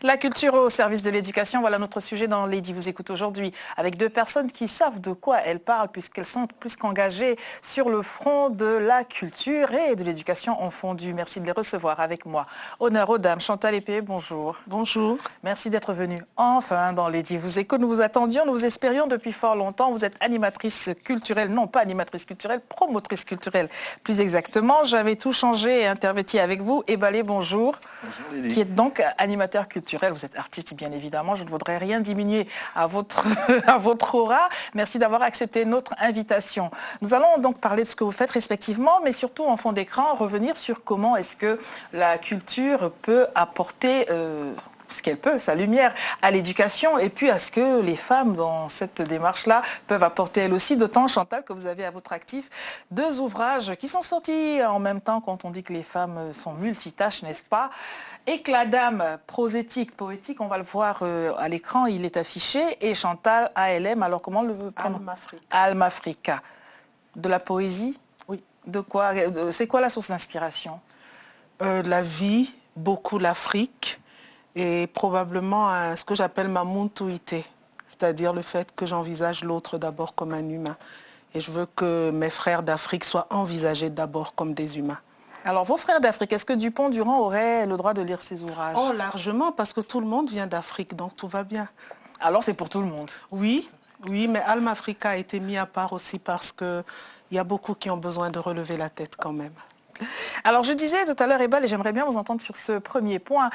La culture au service de l'éducation, voilà notre sujet dans Lady vous écoute aujourd'hui, avec deux personnes qui savent de quoi elles parlent puisqu'elles sont plus qu'engagées sur le front de la culture et de l'éducation en fondu. Merci de les recevoir avec moi. Honneur aux dames. Chantal Épée, bonjour. Bonjour. Merci d'être venue enfin dans Lady vous écoute. Nous vous attendions, nous vous espérions depuis fort longtemps. Vous êtes animatrice culturelle, non pas animatrice culturelle, promotrice culturelle plus exactement. J'avais tout changé et interverti avec vous. Ebalé, bonjour. Bonjour Lady. Qui est donc animateur culturel. Vous êtes artiste, bien évidemment. Je ne voudrais rien diminuer à votre aura. Merci d'avoir accepté notre invitation. Nous allons donc parler de ce que vous faites respectivement, mais surtout en fond d'écran, revenir sur comment est-ce que la culture peut apporter ce qu'elle peut, sa lumière à l'éducation et puis à ce que les femmes dans cette démarche-là peuvent apporter elles aussi. D'autant, Chantal, que vous avez à votre actif deux ouvrages qui sont sortis en même temps quand on dit que les femmes sont multitâches, n'est-ce pas? Éclat d'âme, prosétique, poétique, on va le voir à l'écran, il est affiché. Et Chantal, ALM, alors comment le prononce? Alma Africa. Alma Africa. De la poésie? Oui. De quoi? C'est quoi la source d'inspiration? La vie, beaucoup l'Afrique et probablement ce que j'appelle ma muntuité, c'est-à-dire le fait que j'envisage l'autre d'abord comme un humain. Et je veux que mes frères d'Afrique soient envisagés d'abord comme des humains. Alors, vos frères d'Afrique, est-ce que Dupont-Durand aurait le droit de lire ces ouvrages? Oh, largement, parce que tout le monde vient d'Afrique, donc tout va bien. Alors, c'est pour tout le monde? Oui, oui, mais Alma Africa a été mis à part aussi parce qu'il y a beaucoup qui ont besoin de relever la tête quand même. Alors, je disais tout à l'heure, Ebal, et j'aimerais bien vous entendre sur ce premier point.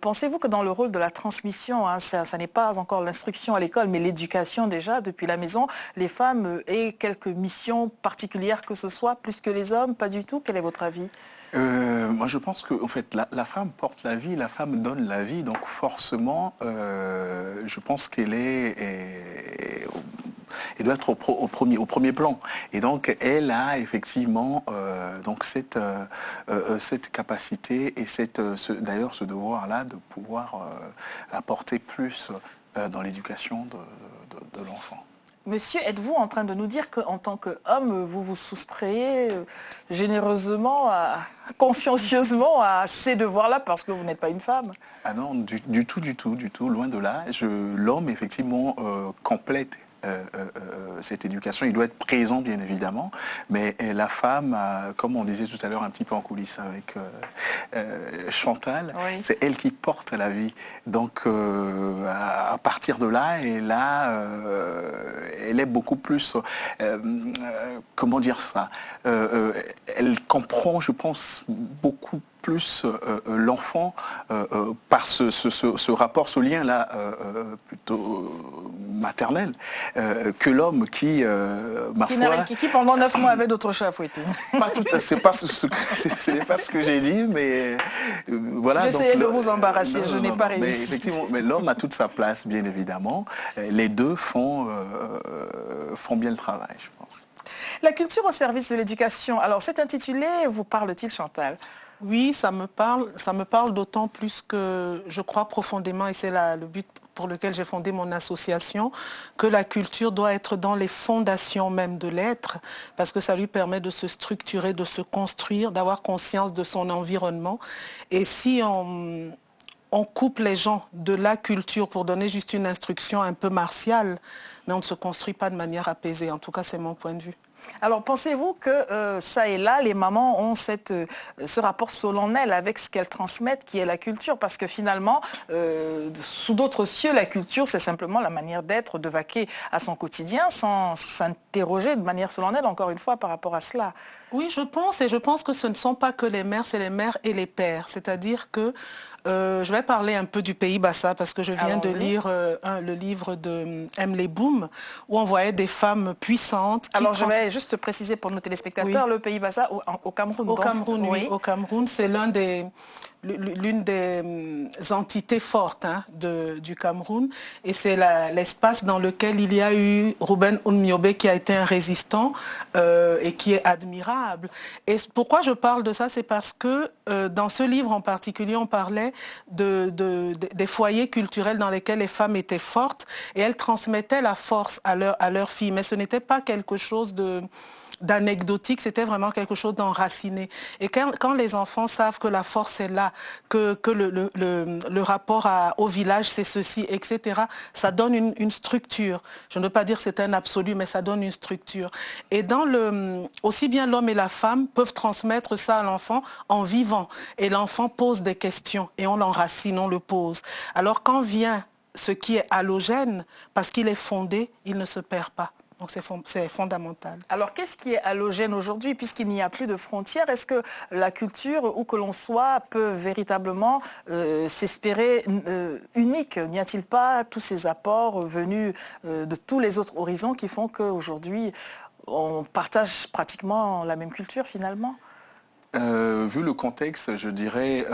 Pensez-vous que dans le rôle de la transmission, ça n'est pas encore l'instruction à l'école, mais l'éducation déjà, depuis la maison, les femmes aient quelques missions particulières que ce soit, plus que les hommes? Pas du tout. Quel est votre avis? Moi, je pense que en fait, la femme porte la vie, la femme donne la vie, donc forcément, je pense elle doit être au premier plan. Et donc, elle a effectivement donc cette capacité et d'ailleurs ce devoir-là de pouvoir apporter plus dans l'éducation de l'enfant. Monsieur, êtes-vous en train de nous dire qu'en tant qu'homme, vous vous soustrayez généreusement, consciencieusement à ces devoirs-là parce que vous n'êtes pas une femme? Ah non, du tout, loin de là. L'homme, effectivement, complète cette éducation. Il doit être présent, bien évidemment, mais la femme, comme on disait tout à l'heure un petit peu en coulisses avec Chantal, oui. C'est elle qui porte la vie. Donc, à partir de là, elle est beaucoup plus, comment dire ça, elle comprend, je pense, beaucoup plus l'enfant par ce rapport, ce lien-là plutôt maternel que l'homme qui, ma foi... Qui pendant 9 mois avait d'autres chats à fouetter. Pas tout à c'est pas ce que j'ai dit, mais voilà. J'essayais de vous embarrasser, je n'ai pas réussi. Mais effectivement, mais l'homme a toute sa place, bien évidemment. Les deux font bien le travail, je pense. La culture au service de l'éducation. Alors, cet intitulé vous parle-t-il, Chantal? Oui, ça me parle d'autant plus que je crois profondément, et c'est le but pour lequel j'ai fondé mon association, que la culture doit être dans les fondations même de l'être, parce que ça lui permet de se structurer, de se construire, d'avoir conscience de son environnement. Et si on coupe les gens de la culture pour donner juste une instruction un peu martiale, mais on ne se construit pas de manière apaisée. En tout cas, c'est mon point de vue. Alors, pensez-vous que ça et là, les mamans ont ce rapport solennel avec ce qu'elles transmettent, qui est la culture? Parce que finalement, sous d'autres cieux, la culture, c'est simplement la manière d'être, de vaquer à son quotidien, sans s'interroger de manière solennelle, encore une fois, par rapport à cela. Oui, je pense que ce ne sont pas que les mères, c'est les mères et les pères. C'est-à-dire que je vais parler un peu du Pays Bassa parce que je viens de lire le livre de Emily Boom où on voyait des femmes puissantes. Alors je vais juste préciser pour nos téléspectateurs, oui. Le Pays Bassa au Cameroun. Au Cameroun, oui. Au Cameroun, c'est l'une des entités fortes du Cameroun et c'est l'espace dans lequel il y a eu Ruben Unmiobe qui a été un résistant et qui est admirable. Et pourquoi je parle de ça, c'est parce que dans ce livre en particulier, on parlait des foyers culturels dans lesquels les femmes étaient fortes et elles transmettaient la force à leurs filles, mais ce n'était pas quelque chose d'anecdotique, c'était vraiment quelque chose d'enraciné. Et quand les enfants savent que la force est là, que le rapport au village c'est ceci, etc., ça donne une structure. Je ne veux pas dire que c'est un absolu, mais ça donne une structure. Et aussi bien l'homme et la femme peuvent transmettre ça à l'enfant en vivant. Et l'enfant pose des questions et on l'enracine, on le pose. Alors quand vient ce qui est allogène, parce qu'il est fondé, il ne se perd pas. Donc c'est fondamental. Alors qu'est-ce qui est allogène aujourd'hui puisqu'il n'y a plus de frontières? Est-ce que la culture, où que l'on soit, peut véritablement s'espérer unique? N'y a-t-il pas tous ces apports venus de tous les autres horizons qui font qu'aujourd'hui on partage pratiquement la même culture finalement? Vu le contexte, je dirais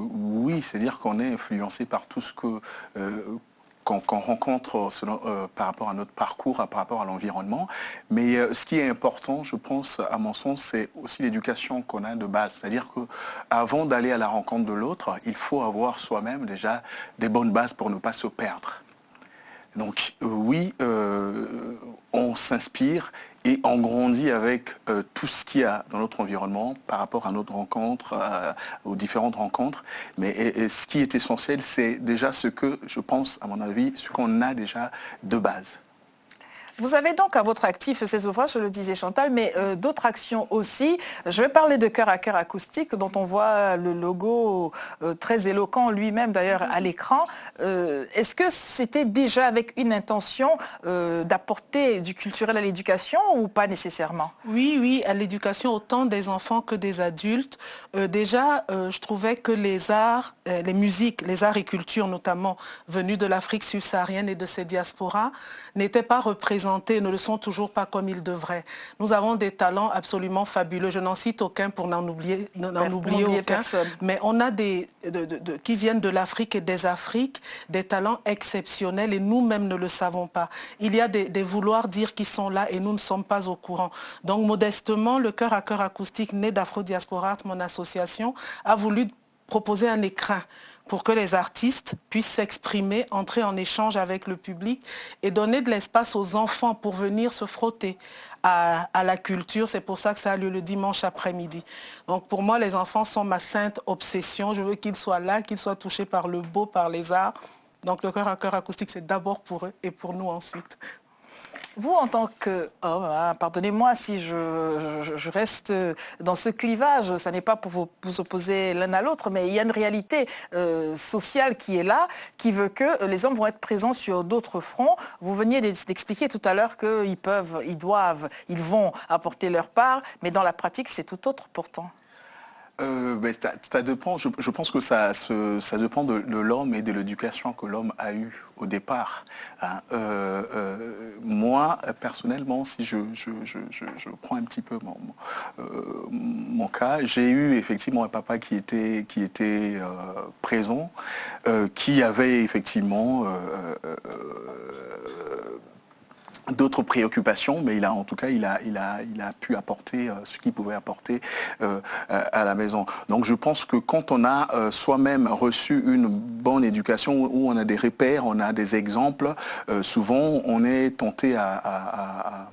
oui, c'est-à-dire qu'on est influencé par tout ce que qu'on rencontre par rapport à notre parcours, par rapport à l'environnement. Mais ce qui est important, je pense, à mon sens, c'est aussi l'éducation qu'on a de base. C'est-à-dire qu'avant d'aller à la rencontre de l'autre, il faut avoir soi-même déjà des bonnes bases pour ne pas se perdre. Donc oui, on s'inspire et on grandit avec tout ce qu'il y a dans notre environnement par rapport à notre rencontre, aux différentes rencontres. Mais ce qui est essentiel, c'est déjà ce que, je pense, à mon avis, ce qu'on a déjà de base. Vous avez donc à votre actif ces ouvrages, je le disais Chantal, mais d'autres actions aussi. Je vais parler de Cœur à Cœur acoustique, dont on voit le logo très éloquent lui-même d'ailleurs à l'écran. Est-ce que c'était déjà avec une intention d'apporter du culturel à l'éducation ou pas nécessairement? Oui, à l'éducation, autant des enfants que des adultes. Je trouvais que les arts, les musiques, les arts et cultures notamment, venus de l'Afrique subsaharienne et de ses diasporas, n'étaient pas représentés, ne le sont toujours pas comme ils devraient. Nous avons des talents absolument fabuleux. Je n'en cite aucun pour n'en oublier aucun. Personne. Mais on a qui viennent de l'Afrique et des Afriques, des talents exceptionnels et nous-mêmes ne le savons pas. Il y a des vouloirs dire qui sont là et nous ne sommes pas au courant. Donc modestement, le Cœur à Cœur acoustique, né d'Afro-Diaspora, mon association, a voulu proposer un écrin pour que les artistes puissent s'exprimer, entrer en échange avec le public et donner de l'espace aux enfants pour venir se frotter à la culture. C'est pour ça que ça a lieu le dimanche après-midi. Donc pour moi, les enfants sont ma sainte obsession. Je veux qu'ils soient là, qu'ils soient touchés par le beau, par les arts. Donc le Cœur à Cœur acoustique, c'est d'abord pour eux et pour nous ensuite. Vous, en tant que homme, pardonnez-moi si je reste dans ce clivage, ça n'est pas pour vous opposer l'un à l'autre, mais il y a une réalité sociale qui est là, qui veut que les hommes vont être présents sur d'autres fronts. Vous veniez d'expliquer tout à l'heure qu'ils peuvent, ils vont apporter leur part, mais dans la pratique, c'est tout autre pourtant. Ça dépend. Je pense que ça dépend de l'homme et de l'éducation que l'homme a eue au départ. Hein. Moi, personnellement, si je prends un petit peu mon cas, j'ai eu effectivement un papa qui était présent, qui avait effectivement d'autres préoccupations, mais il a pu apporter ce qu'il pouvait apporter à la maison. Donc je pense que quand on a soi-même reçu une bonne éducation, où on a des repères, on a des exemples, souvent on est tenté à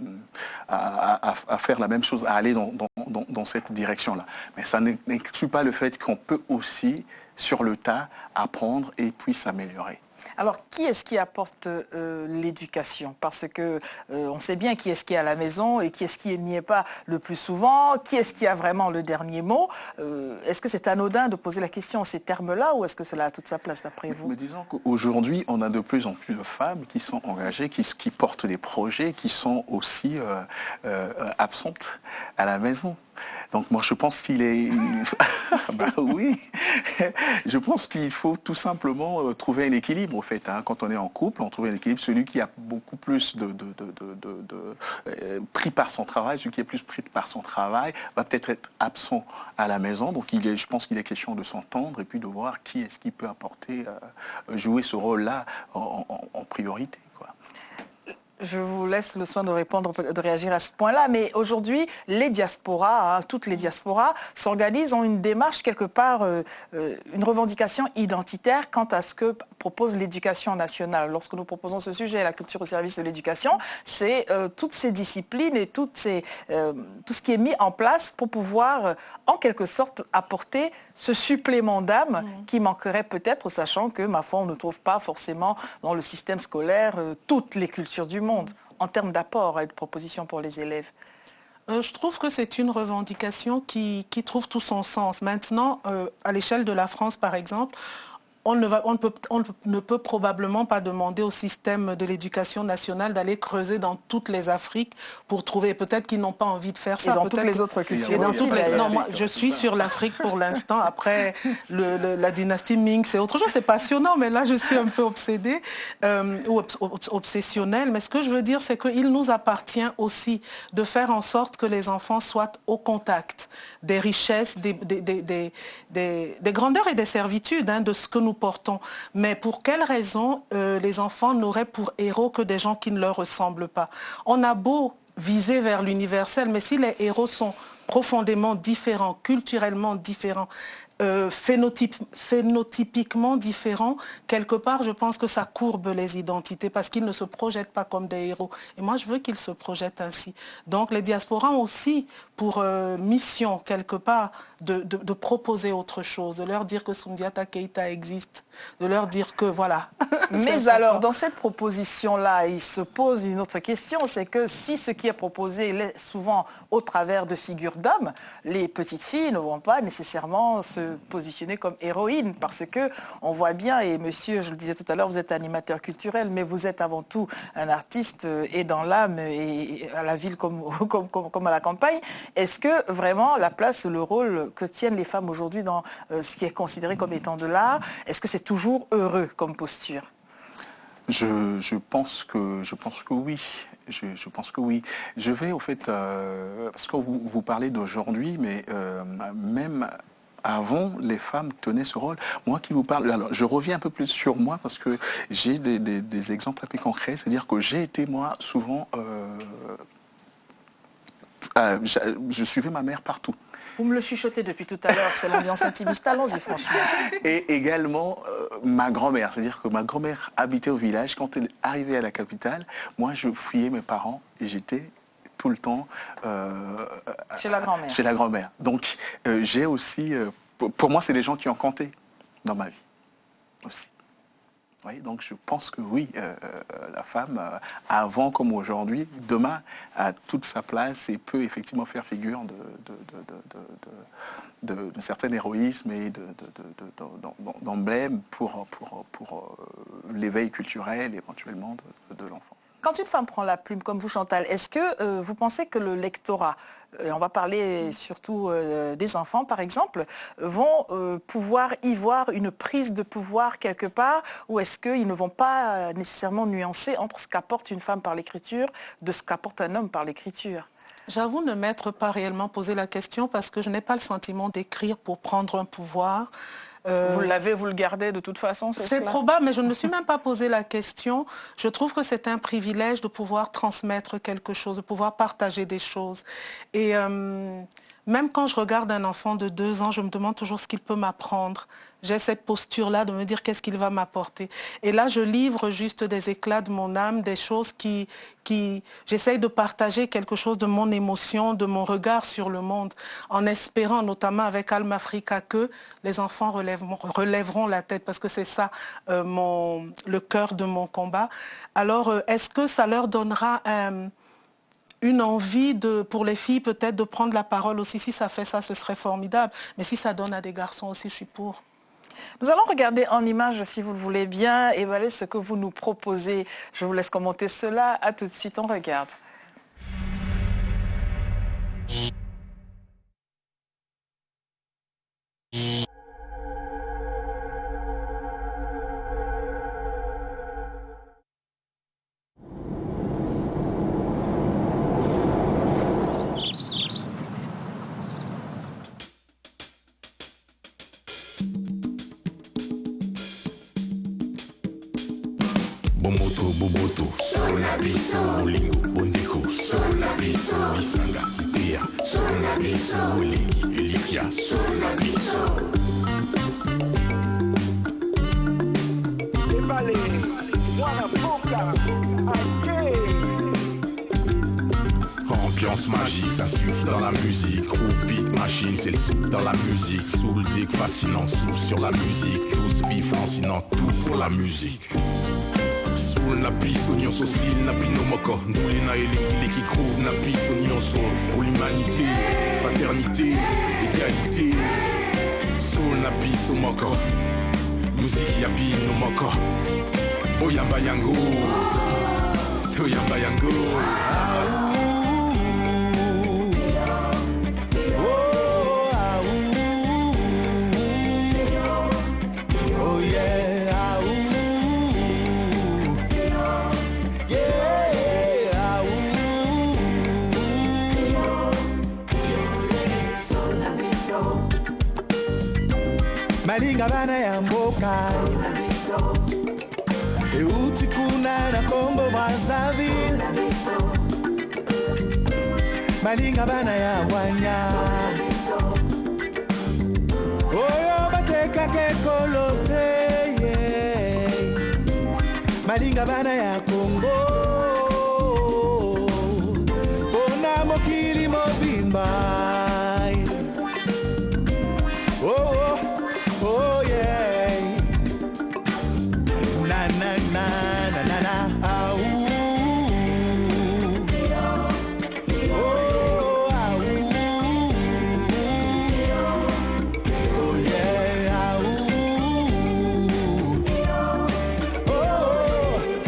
faire la même chose, à aller dans cette direction-là. Mais ça n'exclut pas le fait qu'on peut aussi, sur le tas, apprendre et puis s'améliorer. Alors, qui est-ce qui apporte l'éducation? Parce que on sait bien qui est-ce qui est à la maison et qui est-ce qui n'y est pas le plus souvent, qui est-ce qui a vraiment le dernier mot. Est-ce que c'est anodin de poser la question en ces termes-là ou est-ce que cela a toute sa place d'après vous? Mais disons qu'aujourd'hui, on a de plus en plus de femmes qui sont engagées, qui portent des projets, qui sont aussi absentes à la maison. Donc moi je pense qu'il est... bah oui, je pense qu'il faut tout simplement trouver un équilibre au fait. Hein. Quand on est en couple, on trouve un équilibre. Celui qui a beaucoup plus pris par son travail, celui qui est plus pris par son travail, va peut-être être absent à la maison. Donc je pense qu'il est question de s'entendre et puis de voir qui est-ce qui peut apporter, jouer ce rôle-là en priorité. Je vous laisse le soin de répondre, de réagir à ce point-là. Mais aujourd'hui, les diasporas, toutes les diasporas, s'organisent, ont une démarche quelque part, une revendication identitaire quant à ce que propose l'éducation nationale. Lorsque nous proposons ce sujet, la culture au service de l'éducation, c'est toutes ces disciplines et tout ce qui est mis en place pour pouvoir, en quelque sorte, apporter ce supplément d'âme qui manquerait peut-être, sachant que, ma foi, on ne trouve pas forcément dans le système scolaire toutes les cultures du monde en termes d'apport et de propositions pour les élèves. Je trouve que c'est une revendication qui trouve tout son sens. Maintenant, à l'échelle de la France, par exemple, on ne peut probablement pas demander au système de l'éducation nationale d'aller creuser dans toutes les Afriques pour trouver. Peut-être qu'ils n'ont pas envie de faire ça. Et dans toutes les autres cultures. Non, moi, je suis sur l'Afrique pour l'instant. Après la dynastie Ming, c'est autre chose. C'est passionnant, mais là, je suis un peu obsédée ou obsessionnelle. Mais ce que je veux dire, c'est qu'il nous appartient aussi de faire en sorte que les enfants soient au contact des richesses, des grandeurs et des servitudes, de ce que nous portons. Mais pour quelle raison les enfants n'auraient pour héros que des gens qui ne leur ressemblent pas? On a beau viser vers l'universel, mais si les héros sont profondément différents, culturellement différents, phénotypiquement différents, quelque part, je pense que ça courbe les identités parce qu'ils ne se projettent pas comme des héros. Et moi, je veux qu'ils se projettent ainsi. Donc, les diasporas ont aussi pour mission, quelque part, de proposer autre chose, de leur dire que Soundiata Keïta existe, de leur dire que, voilà. Mais alors, dans cette proposition-là, il se pose une autre question, c'est que si ce qui est proposé est souvent au travers de figures d'hommes, les petites filles ne vont pas nécessairement se positionner comme héroïnes, parce que on voit bien, et monsieur, je le disais tout à l'heure, vous êtes animateur culturel, mais vous êtes avant tout un artiste et dans l'âme et à la ville comme à la campagne. Est-ce que vraiment la place, le rôle que tiennent les femmes aujourd'hui dans ce qui est considéré comme étant de l'art, est-ce que c'est toujours heureux comme posture? Je pense que oui. Je pense que oui. Je vais au fait, parce que vous parlez d'aujourd'hui, mais même avant, les femmes tenaient ce rôle. Moi qui vous parle, alors je reviens un peu plus sur moi parce que j'ai des exemples un peu concrets. C'est-à-dire que j'ai été, moi, souvent, je suivais ma mère partout. Vous me le chuchotez depuis tout à l'heure, c'est l'ambiance intimiste, allons-y franchement. Et également ma grand-mère, c'est-à-dire que ma grand-mère habitait au village. Quand elle arrivait à la capitale, moi je fouillais mes parents et j'étais tout le temps chez la grand-mère. Chez la grand-mère. Donc j'ai aussi, pour moi c'est des gens qui ont compté dans ma vie aussi. Oui, donc je pense que oui, la femme, avant comme aujourd'hui, demain, a toute sa place et peut effectivement faire figure de certain héroïsme et d'emblème pour l'éveil culturel éventuellement de l'enfant. Quand une femme prend la plume, comme vous, Chantal, est-ce que vous pensez que le lectorat, on va parler surtout des enfants par exemple, vont pouvoir y voir une prise de pouvoir quelque part, ou est-ce qu'ils ne vont pas nécessairement nuancer entre ce qu'apporte une femme par l'écriture de ce qu'apporte un homme par l'écriture? J'avoue ne m'être pas réellement posé la question parce que je n'ai pas le sentiment d'écrire pour prendre un pouvoir. Vous l'avez, vous le gardez de toute façon, c'est probable, mais je ne me suis même pas posé la question. Je trouve que c'est un privilège de pouvoir transmettre quelque chose, de pouvoir partager des choses. Et même quand je regarde un enfant de 2 ans, je me demande toujours ce qu'il peut m'apprendre. J'ai cette posture-là de me dire qu'est-ce qu'il va m'apporter. Et là, je livre juste des éclats de mon âme, des choses qui j'essaye de partager quelque chose de mon émotion, de mon regard sur le monde, en espérant, notamment avec Alma Africa, que les enfants relèveront la tête, parce que c'est ça le cœur de mon combat. Alors, est-ce que ça leur donnera une envie pour les filles peut-être de prendre la parole aussi? Si ça fait ça, ce serait formidable. Mais si ça donne à des garçons aussi, je suis pour. Nous allons regarder en images, si vous le voulez bien, et voilà ce que vous nous proposez. Je vous laisse commenter cela. À tout de suite, on regarde. Bomoto, boboto, sol na biso, bolingo, bondeko, sol na biso, lisanga, itea, sol na biso, oliki, elikia, sol na biso. Vale, wana boca, Ambiance magique, ça suffit dans la musique. Groove beat machine, c'est le souffle dans la musique. Soul zig fascinant, souffle sur la musique. Tous vif fascinant, tout pour la musique. Soul na biso, nyonso style na bino moko. Nduli na elingi qui groove na biso nyonso. Pour l'humanité, fraternité, égalité. Soul na biso moko. Musique ya bino moko. Boyamba yango, toyamba yango. Malinga bana ya mboka euti kuna na Congo Brazzaville. Malinga bana ya wanya oyo bateka ke kolote. Malinga bana ya Congo bona mokili mobimba. Oh yeah, na na na na na na. Ah, oh ah, oh yeah, ah, oh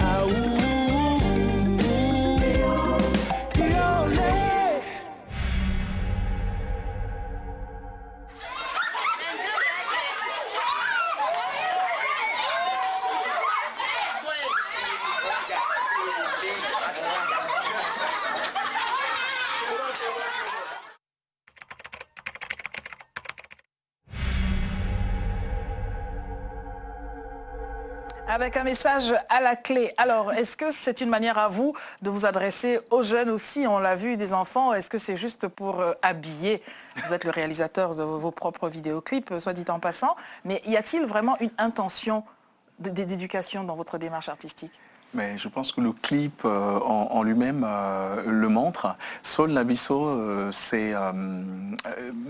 ah, Kiole. Avec un message à la clé. Alors, est-ce que c'est une manière à vous de vous adresser aux jeunes aussi? On l'a vu, des enfants. Est-ce que c'est juste pour habiller? Vous êtes le réalisateur de vos propres vidéoclips, soit dit en passant. Mais y a-t-il vraiment une intention d'éducation dans votre démarche artistique? Mais je pense que le clip en lui-même le montre. Sol na biso, c'est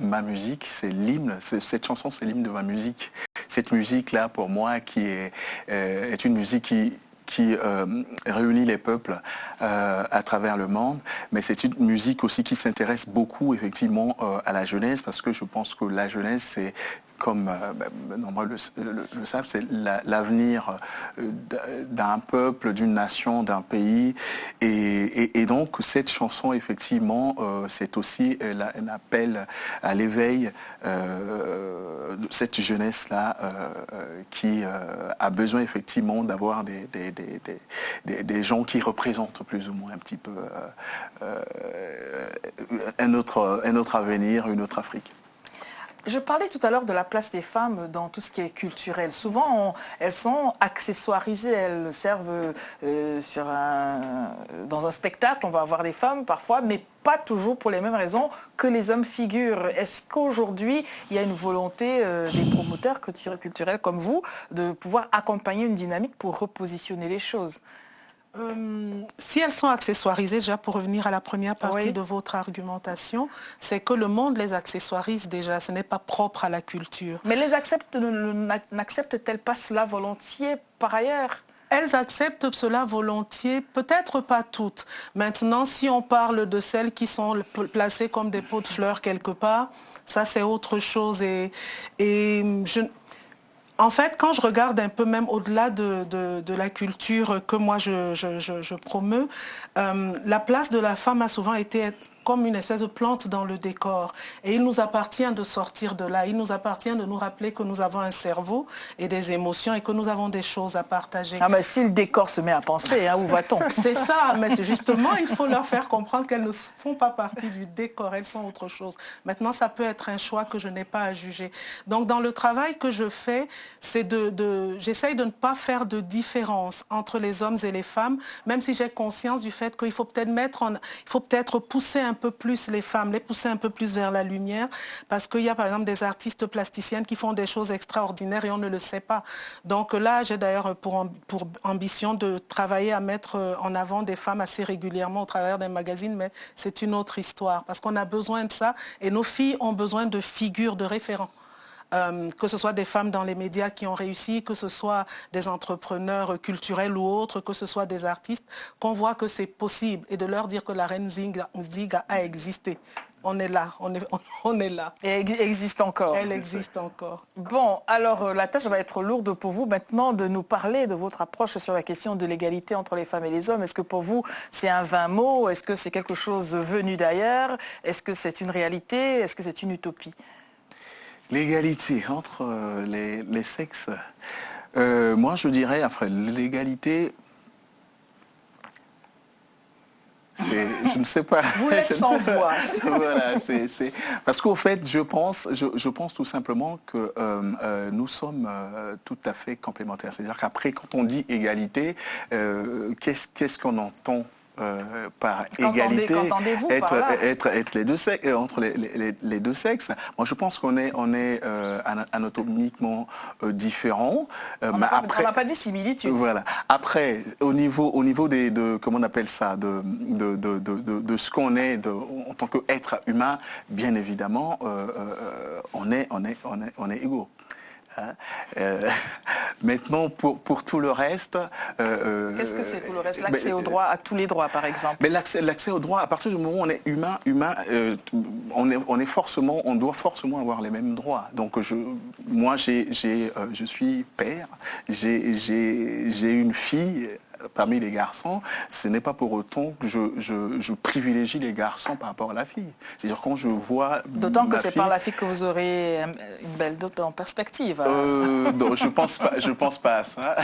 ma musique, c'est l'hymne. Cette chanson, c'est l'hymne de ma musique. Cette musique-là, pour moi, qui est une musique qui réunit les peuples à travers le monde, mais c'est une musique aussi qui s'intéresse beaucoup effectivement à la jeunesse, parce que je pense que la jeunesse, c'est comme nombreux le savent, c'est l'avenir d'un peuple, d'une nation, d'un pays. Et donc, cette chanson, effectivement, c'est aussi un appel à l'éveil de cette jeunesse-là qui a besoin, effectivement, d'avoir des gens qui représentent plus ou moins un petit peu un autre avenir, une autre Afrique. Je parlais tout à l'heure de la place des femmes dans tout ce qui est culturel. Souvent, elles sont accessoirisées, elles servent dans un spectacle, on va avoir des femmes parfois, mais pas toujours pour les mêmes raisons que les hommes figurent. Est-ce qu'aujourd'hui, il y a une volonté des promoteurs culturels comme vous de pouvoir accompagner une dynamique pour repositionner les choses? Si elles sont accessoirisées, déjà pour revenir à la première partie de votre argumentation, c'est que le monde les accessoirise déjà, ce n'est pas propre à la culture. Mais n'acceptent-elles pas cela volontiers par ailleurs? Elles acceptent cela volontiers, peut-être pas toutes. Maintenant, si on parle de celles qui sont placées comme des pots de fleurs quelque part, ça c'est autre chose. En fait, quand je regarde un peu même au-delà de la culture que moi je promeus, la place de la femme a souvent été comme une espèce de plante dans le décor. Et il nous appartient de sortir de là. Il nous appartient de nous rappeler que nous avons un cerveau et des émotions et que nous avons des choses à partager. Ah mais si le décor se met à penser, hein, où va-t-on? C'est ça, mais justement, il faut leur faire comprendre qu'elles ne font pas partie du décor, elles sont autre chose. Maintenant, ça peut être un choix que je n'ai pas à juger. Donc, dans le travail que je fais, c'est j'essaye de ne pas faire de différence entre les hommes et les femmes, même si j'ai conscience du fait qu'il faut peut-être pousser un peu plus les femmes, les pousser un peu plus vers la lumière, parce qu'il y a par exemple des artistes plasticiennes qui font des choses extraordinaires et on ne le sait pas. Donc là, j'ai d'ailleurs pour ambition de travailler à mettre en avant des femmes assez régulièrement au travers des magazines, mais c'est une autre histoire, parce qu'on a besoin de ça et nos filles ont besoin de figures, de référents. Que ce soit des femmes dans les médias qui ont réussi, que ce soit des entrepreneurs culturels ou autres, que ce soit des artistes, qu'on voit que c'est possible et de leur dire que la reine Nziga a existé. On est là, on est là. Et elle existe encore. Elle existe encore. Bon, alors la tâche va être lourde pour vous maintenant de nous parler de votre approche sur la question de l'égalité entre les femmes et les hommes. Est-ce que pour vous, c'est un vain mot? Est-ce que c'est quelque chose venu d'ailleurs? Est-ce que c'est une réalité? Est-ce que c'est une utopie? L'égalité entre les sexes, moi je dirais, enfin, l'égalité, je ne sais pas. Vous laisse sans voix. Voilà, parce qu'au fait, je pense tout simplement que nous sommes tout à fait complémentaires. C'est-à-dire qu'après, quand on dit égalité, qu'est-ce qu'on entend par égalité, être les deux sexes, entre les deux sexes. Moi, je pense qu'on est anatomiquement différents. On n'a pas dit similitude. Voilà. Après, au niveau de comment on appelle ça, de ce qu'on est en tant qu'être humain, bien évidemment, on est égaux. Maintenant, pour tout le reste... Qu'est-ce que c'est tout le reste? L'accès au droit, à tous les droits, par exemple. Mais l'accès au droit, à partir du moment où on est humain, on doit forcément avoir les mêmes droits. Donc, moi, je suis père, j'ai une fille... Parmi les garçons, ce n'est pas pour autant que je privilégie les garçons par rapport à la fille. C'est-à-dire quand je vois... D'autant que c'est par la fille que vous aurez une belle dot en perspective. Non, je pense pas à ça.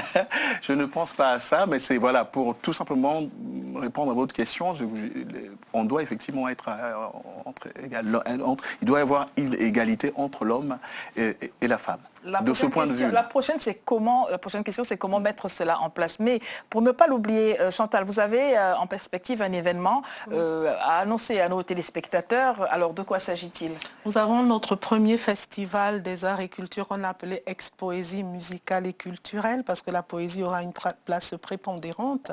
Je ne pense pas à ça, mais c'est voilà, pour tout simplement répondre à votre question, on doit effectivement être il doit y avoir une égalité entre l'homme et la femme. De ce point de vue. La prochaine question, c'est comment mettre cela en place. Mais pour ne pas l'oublier, Chantal, vous avez en perspective un événement à annoncer à nos téléspectateurs. Alors, de quoi s'agit-il? Nous avons notre premier festival des arts et cultures qu'on a appelé Ex-Poésie musicale et culturelle, parce que la poésie aura une place prépondérante.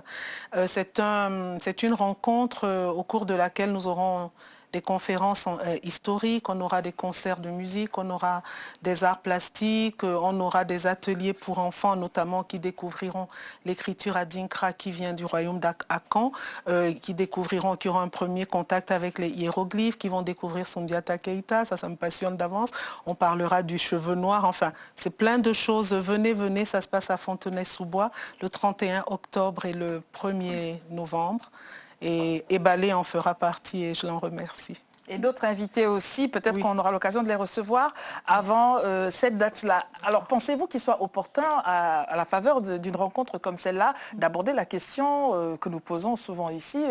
C'est une rencontre au cours de laquelle nous aurons des conférences historiques, on aura des concerts de musique, on aura des arts plastiques, on aura des ateliers pour enfants notamment qui découvriront l'écriture adinkra qui vient du royaume d'Akan, qui auront un premier contact avec les hiéroglyphes, qui vont découvrir Sundiata Keita, ça me passionne d'avance. On parlera du cheveu noir, enfin c'est plein de choses. Venez, ça se passe à Fontenay-sous-Bois le 31 octobre et le 1er novembre. Et Ballet en fera partie et je l'en remercie. Et d'autres invités aussi, peut-être qu'on aura l'occasion de les recevoir avant cette date-là. Alors pensez-vous qu'il soit opportun, à la faveur d'une rencontre comme celle-là, d'aborder la question que nous posons souvent ici,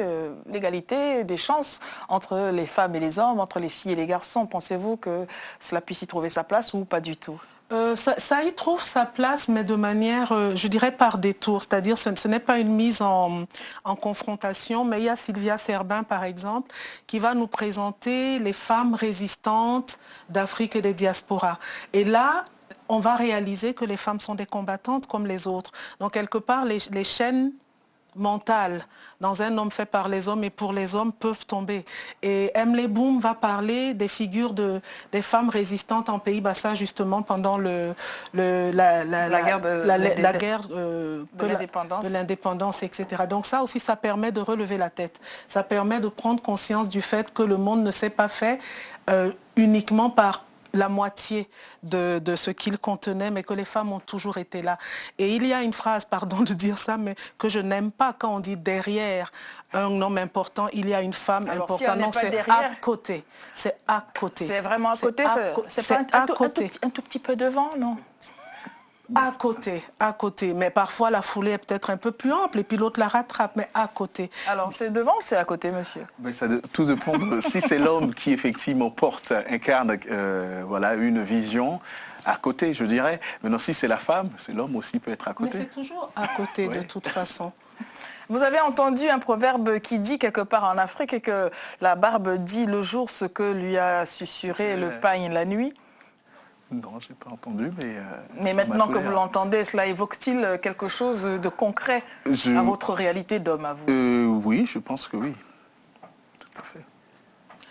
l'égalité des chances entre les femmes et les hommes, entre les filles et les garçons? Pensez-vous que cela puisse y trouver sa place ou pas du tout? Ça y trouve sa place, mais de manière, je dirais, par détour. C'est-à-dire, ce n'est pas une mise en confrontation, mais il y a Sylvia Serbin, par exemple, qui va nous présenter les femmes résistantes d'Afrique et des diasporas. Et là, on va réaliser que les femmes sont des combattantes comme les autres. Donc, quelque part, les chaînes mentales dans un homme fait par les hommes et pour les hommes peuvent tomber. Et Emily Boom va parler des figures des femmes résistantes en Pays-Bassa justement pendant la guerre de l'indépendance, etc. Donc ça aussi, ça permet de relever la tête. Ça permet de prendre conscience du fait que le monde ne s'est pas fait uniquement par la moitié de ce qu'il contenait, mais que les femmes ont toujours été là. Et il y a une phrase, pardon de dire ça, mais que je n'aime pas quand on dit derrière un homme important, il y a une femme importante. Si non, c'est à côté. C'est à côté. C'est vraiment à côté. C'est pas un tout petit peu devant, non? À côté. Mais parfois, la foulée est peut-être un peu plus ample et puis l'autre la rattrape, mais à côté. Alors, c'est devant ou c'est à côté, monsieur? Mais tout dépend si c'est l'homme qui, effectivement, incarne voilà, une vision, à côté, je dirais. Maintenant, si c'est la femme, c'est l'homme aussi peut être à côté. Mais c'est toujours à côté, Oui. de toute façon. Vous avez entendu un proverbe qui dit quelque part en Afrique que la barbe dit le jour ce que lui a susurré le pagne la nuit? Non, je n'ai pas entendu, mais maintenant que vous l'entendez, cela évoque-t-il quelque chose de concret à votre réalité d'homme, à vous? Oui, je pense que oui. Tout à fait.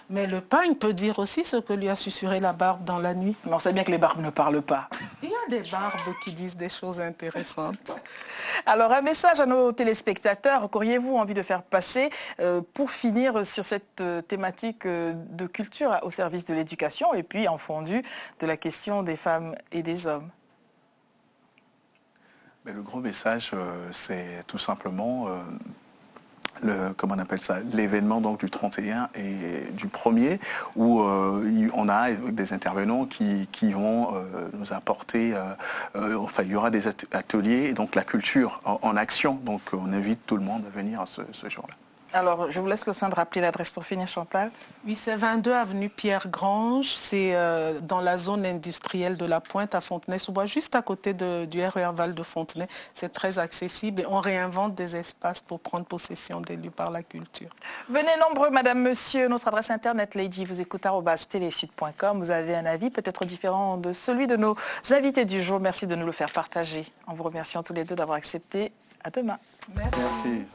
Mais le pagne peut dire aussi ce que lui a susurré la barbe dans la nuit. Mais on sait bien que les barbes ne parlent pas. Il y a des barbes qui disent des choses intéressantes. Alors, un message à nos téléspectateurs, qu'auriez-vous envie de faire passer pour finir sur cette thématique de culture au service de l'éducation et puis en fondu de la question des femmes et des hommes? Mais le gros message, c'est tout simplement... comment on appelle ça, l'événement donc du 31 et du 1er, où on a des intervenants qui vont nous apporter, enfin il y aura des ateliers, et donc la culture en action, donc on invite tout le monde à venir ce jour-là. Alors, je vous laisse le soin de rappeler l'adresse pour finir, Chantal. Oui, c'est 22 avenue Pierre-Grange, c'est dans la zone industrielle de la Pointe à Fontenay-sous-Bois, juste à côté du RER Val de Fontenay. C'est très accessible et on réinvente des espaces pour prendre possession des lieux par la culture. Venez nombreux, madame, monsieur. Notre adresse internet, lady, vous écoute @telesud.com. Vous avez un avis peut-être différent de celui de nos invités du jour. Merci de nous le faire partager. En vous remerciant tous les deux d'avoir accepté. À demain. Merci.